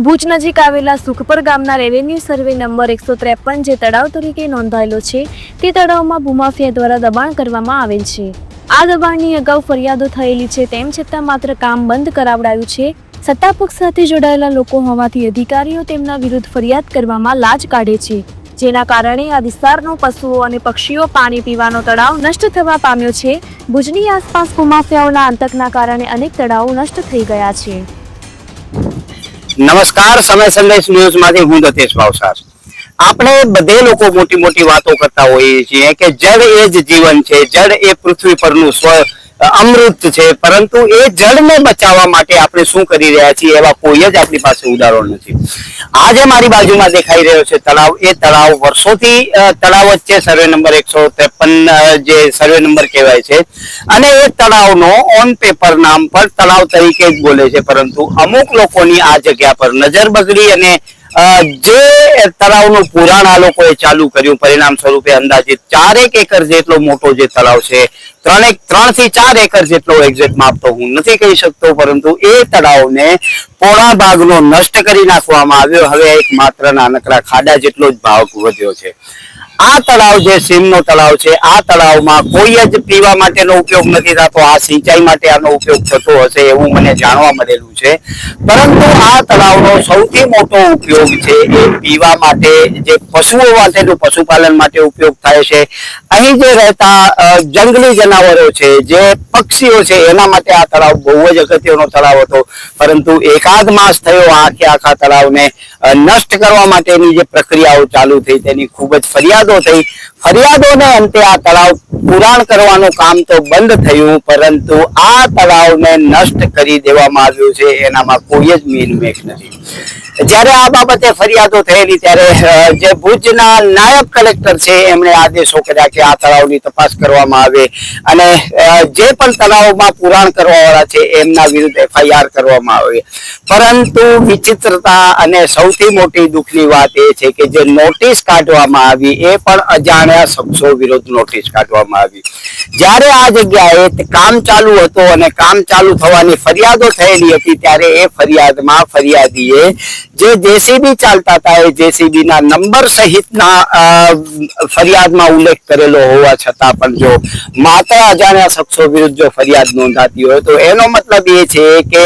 ભુજ નજીક આવેલા સુખપર ગામના રેવન્યુ સર્વે નંબર 153 જે તળાવ તરીકે નોંધાયેલો છે તે તળાવમાં ભૂમાફિયા દ્વારા દબાણ કરવામાં આવેલ છે। આ દબાણની અગાઉ ફરિયાદો થયેલી છે, તેમ છતાં માત્ર કામ બંધ કરાવડાયું છે। સત્તાપક્ષ સાથે જોડાયેલા લોકો હોવાથી અધિકારીઓ તેમના વિરુદ્ધ ફરિયાદ કરવામાં લાજ કાઢે છે, જેના કારણે આ વિસ્તારનો પશુઓ અને પક્ષીઓ પાણી પીવાનો તળાવ નષ્ટ થવા પામ્યો છે। ભુજની આસપાસ ભૂમાફિયાઓના આતંકના કારણે અનેક તળાવો નષ્ટ થઈ ગયા છે। નમસ્કાર, સમય સંદેશ ન્યૂઝમાંથી હું દતેશ ભાવસાર। આપણે બધે લોકો મોટી મોટી વાતો કરતા હોઈએ છીએ કે જળ એ જ જીવન છે, જળ એ પૃથ્વી પરનું અમૃત છે, પરંતુ એ જળને બચાવવા માટે આપણે શું કરી રહ્યા છીએ એવા કોઈ જ આપણી પાસે ઉદાહરણ નથી। આજે મારી બાજુમાં દેખાઈ રહ્યો છે તળાવ, એ તળાવ વર્ષોથી તળાવ જ છે, સર્વે નંબર 153 જે સર્વે નંબર કહેવાય છે, અને એ તળાવનો ઓન પેપર નામ પર તળાવ તરીકે જ બોલે છે, પરંતુ અમુક લોકોની આ જગ્યા પર નજર બગડી અને જે તળાવનું પુરાણ આ લોકોએ ચાલુ કર્યું, પરિણામ સ્વરૂપે અંદાજિત 4 એકર જેટલો મોટો જે તળાવ છે, 3 થી 4 એકર જેટલો એક્ઝેક્ટ માપ તો હું નથી કહી શકતો, પરંતુ એ તળાવને પોણા ભાગનો નષ્ટ કરી નાખવામાં આવ્યો। હવે એક માત્ર નાનકડા ખાડા જેટલો જ ભાગ વધ્યો છે। આ તળાવ જે સીમનો તળાવ છે, આ તળાવમાં કોઈ જ પીવા માટેનો ઉપયોગ નથી થતો, આ સિંચાઈ માટે આનો ઉપયોગ થતો હશે એવું મને જાણવા મળેલું છે, પરંતુ આ તળાવનો સૌથી મોટો ઉપયોગ છે એ પીવા માટે, જે પશુઓ માટેનું પશુપાલન માટે ઉપયોગ થાય છે। અહીં જે રહેતા જંગલી જનાવરો છે, જે પક્ષીઓ છે, એના માટે આ તળાવ બહુ જ અગત્યનો તળાવ હતો, પરંતુ એકાદ માસ થયો આખા તળાવને નષ્ટ કરવા માટેની જે પ્રક્રિયાઓ ચાલુ થઈ તેની ખૂબ જ ફરિયાદો થઈ। ફરિયાદોને અંતે આ તળાવ પુરાણ કરવાનું કામ તો બંધ થયું, પરંતુ આ તળાવને નષ્ટ કરી દેવામાં આવ્યું છે એનામાં કોઈ જ મીનમેક નથી। જ્યારે આ બાબતે ફરિયાદો થયેલી ત્યારે જે ભુજના નાયબ કલેક્ટર છે એમણે આદેશો કર્યા કે આ તળાવની તપાસ કરવામાં આવે અને જે પણ તળાવમાં પુરાણ કરવાવાળા છે એમના વિરુદ્ધ FIR કરવામાં આવે, પરંતુ વિચિત્રતા અને સૌથી મોટી દુઃખની વાત એ છે કે જે નોટિસ કાઢવામાં આવી એ પણ અજાણ્યા શખ્સો વિરુદ્ધ નોટિસ કાઢવામાં આવી। જ્યારે આ જગ્યાએ કામ ચાલુ હતું અને કામ ચાલુ થવાની ફરિયાદો થયેલી હતી ત્યારે એ ફરિયાદમાં ફરિયાદીએ જે JCB ચાલતા હતા એ JCB ના નંબર સહિતના ફરિયાદમાં ઉલ્લેખ કરેલો હોવા છતાં પણ જો માત્ર અજાણ્યા શખ્સો વિરુદ્ધ જો ફરિયાદ નોંધાતી હોય તો એનો મતલબ એ છે કે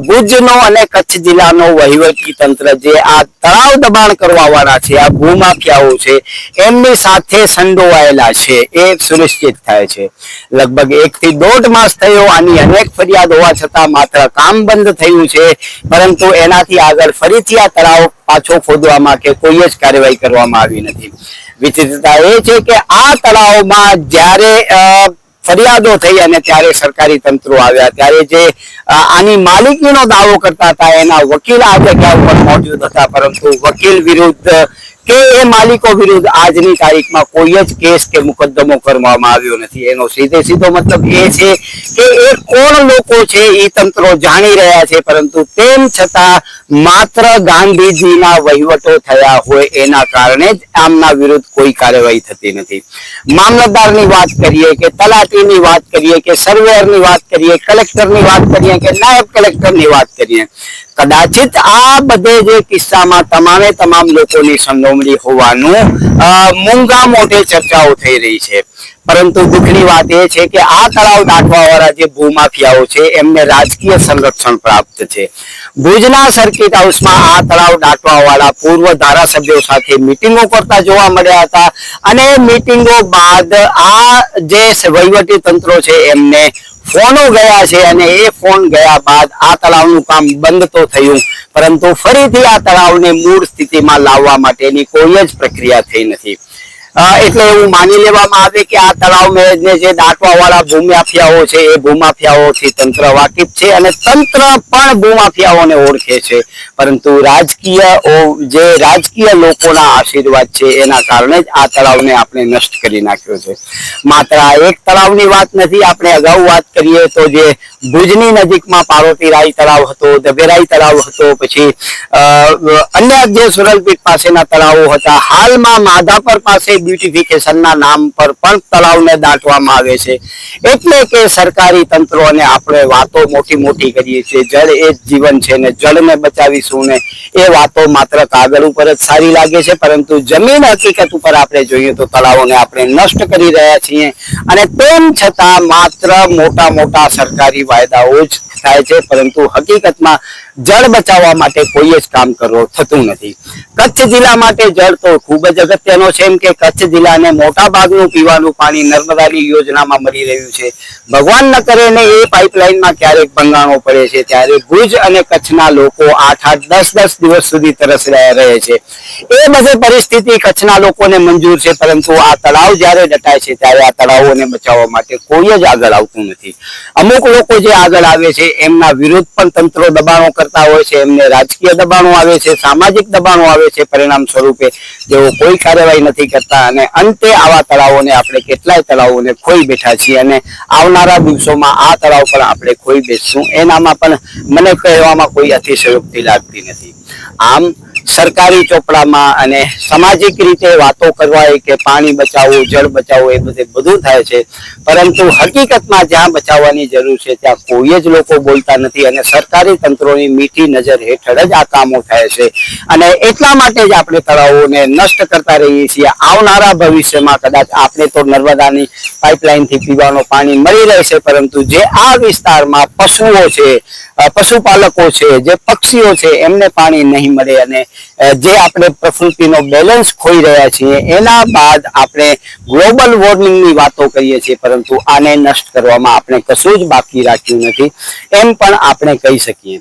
ભુજનો અને કચ્છ જિલ્લાનો વહીવટી તંત્ર જે આ તળાવ દબાણ કરવા વાળા છે, આ ભૂમાફિયાઓ છે, એમની સાથે સંડોવાયેલા છે એ સુનિશ્ચિત થાય છે। લગભગ 1 થી 1.5 માસ થયો, આની અનેક ફરિયાદ હોવા છતાં માત્ર કામ બંધ થયું છે, પરંતુ એનાથી આગળ ફરીથી આ તળાવ પાછો ખોદવામાં કે કોઈ જ કાર્યવાહી કરવામાં આવી નથી। વિચિત્રતા એ છે કે આ તળાવમાં જ્યારે ફરિયાદો થઈ અને ત્યારે સરકારી તંત્રો આવ્યા ત્યારે જે આની માલિકીનો દાવો કરતા હતા એના વકીલ આ જગ્યા ઉપર મોજૂદ હતા, પરંતુ વકીલ વિરુદ્ધ કે એ માલિકો વિરુદ્ધ આજની તારીખમાં કોઈ જ કેસ કે મુકદ્દમો કરવામાં આવ્યો નથી। એનો સીધો મતલબ એ છે કે એ કોણ લોકો છે એ તંત્રો જાણી રહ્યા છે, પરંતુ તેમ છતાં માત્ર ગાંધીજીના વહીવટો થયા હોય એના કારણે જ આમના વિરુદ્ધ કોઈ કાર્યવાહી થતી નથી। મામલતદારની વાત કરીએ કે તલાટીની વાત કરીએ કે સર્વેયરની વાત કરીએ, કલેક્ટરની વાત કરીએ કે નાયબ કલેક્ટરની વાત કરીએ, કદાચિત આ બધે જે કિસ્સામાં તમામ લોકોની સંડોવણી હોવાનું મૂંગા મોઢે ચર્ચાઓ થઈ રહી છે, પરંતુ દુઃખની વાત એ છે કે આ તળાવ દાટવા વાળા જે ભૂમાફિયાઓ છે એમને રાજકીય સંરક્ષણ પ્રાપ્ત છે। ભુજના સર્કિટ હાઉસમાં આ તળાવ દાટવા વાળા પૂર્વ ધારાસભ્યો સાથે મિટિંગો કરતા જોવા મળ્યા હતા, અને મિટિંગો બાદ આ જે વહીવટી તંત્રો છે એમને ફોનો ગયા છે, અને એ ફોન ગયા બાદ આ તળાવનું કામ બંધ તો થયું, પરંતુ ફરીથી આ તળાવને મૂળ સ્થિતિમાં લાવવા માટેની કોઈ જ પ્રક્રિયા થઈ નથી। એટલે એવું માની લેવામાં આવે કે આ તળાવને જે દાટવા વાળા ભૂમાફિયાઓ છે એ ભૂમાફિયાઓથી તંત્ર વાકેફ છે અને તંત્ર પણ ભૂમાફિયાઓને ઓળખે છે, પરંતુ રાજકીય લોકોના આશીર્વાદ છે એના કારણે જ આ તળાવને આપણે નષ્ટ કરી નાખ્યો છે। માત્ર આ એક તળાવની વાત નથી, આપણે અગાઉ વાત કરીએ તો જે ભુજની નજીકમાં પાર્વતી રાય તળાવ હતો, દભેરાઈ તળાવ હતો, પછી અન્ય જે સુરલપીઠ પાસેના તળાવો હતા, હાલમાં માધાપર પાસે બ્યુટિફિકેશનના નામ પર પણ તળાવને દાટવામાં આવે છે. એટલે કે સરકારી તંત્રોને આપણે વાતો મોટી મોટી કરીએ છીએ, જળ એ જ જીવન છે ને જળને બચાવીશું ને એ વાતો માત્ર કાગળ ઉપર જ સારી લાગે છે, પરંતુ જમીન હકીકત ઉપર આપણે જોઈએ તો તળાવોને આપણે નષ્ટ કરી રહ્યા છીએ. અને તેમ છતાં માત્ર મોટા મોટા સરકારી વાયદાઓ જ થાય છે, પરંતુ હકીકતમાં જળ બચાવવા માટે કોઈ જ કામ થતું નથી. કચ્છ જિલ્લા માટે જળ તો ખૂબ જ અગત્યનો છે, એમ કે કચ્છ જિલ્લાને મોટા ભાગનું પીવાનું પાણી નર્મદાની યોજનામાં મળી રહ્યું છે. ભગવાન ન કરે ને એ પાઇપલાઇનમાં ક્યારેક ભંગાણો પડે છે, ત્યારે ભુજ અને કચ્છના લોકો 8-8, 10-10 દિવસ સુધી તરસ્યા રહે છે. એ બધી પરિસ્થિતિ કચ્છના લોકોને મંજૂર છે, પરંતુ આ તળાવ જ્યારે ડટાય છે ત્યારે આ તળાવોને બચાવવા માટે કોઈ જ આગળ આવતું નથી. અમુક લોકો જે આગળ આવે છે એમના વિરુદ્ધ પણ તંત્રો દબાણો કરતા હોય છે, એમને રાજકીય દબાણો આવે છે, સામાજિક દબાણો આવે છે. પરિણામ સ્વરૂપે તેઓ કોઈ કાર્યવાહી નથી કરતા અને અંતે આવા તળાવોને આપણે કેટલાય તળાવોને ખોઈ બેઠા છીએ અને આવનારા દિવસોમાં આ તળાવ પણ આપણે ખોઈ બેસશું. એનામાં પણ મને કહેવામાં કોઈ અતિશયોક્તિ લાગતી નથી. આમ સરકારી ચોપડામાં અને સામાજિક રીતે વાતો કરવા કે પાણી બચાવવું, જળ બચાવવું એ બધું થાય છે, પરંતુ હકીકતમાં જ્યાં બચાવવાની જરૂર છે ત્યાં કોઈ જ લોકો બોલતા નથી અને સરકારી તંત્રોની મીઠી નજર હેઠળ જ આ કામો થાય છે. અને એટલા માટે જ આપણે તળાવોને નષ્ટ કરતા રહીએ છીએ. આવનારા ભવિષ્યમાં કદાચ આપણે તો નર્મદાની પાઇપલાઇનથી પીવાનું પાણી મળી રહેશે, પરંતુ જે આ વિસ્તારમાં પશુઓ છે, પશુપાલકો છે, જે પક્ષીઓ છે એમને પાણી નહીં મળે અને જે આપણે પ્રકૃતિનો બેલેન્સ ખોઈ રહ્યા છીએ. એના બાદ આપણે ગ્લોબલ વોર્મિંગની વાતો કરીએ છીએ, પરંતુ આને નષ્ટ કરવામાં આપણે કશું જ બાકી રાખ્યું નથી એમ પણ આપણે કહી શકીએ.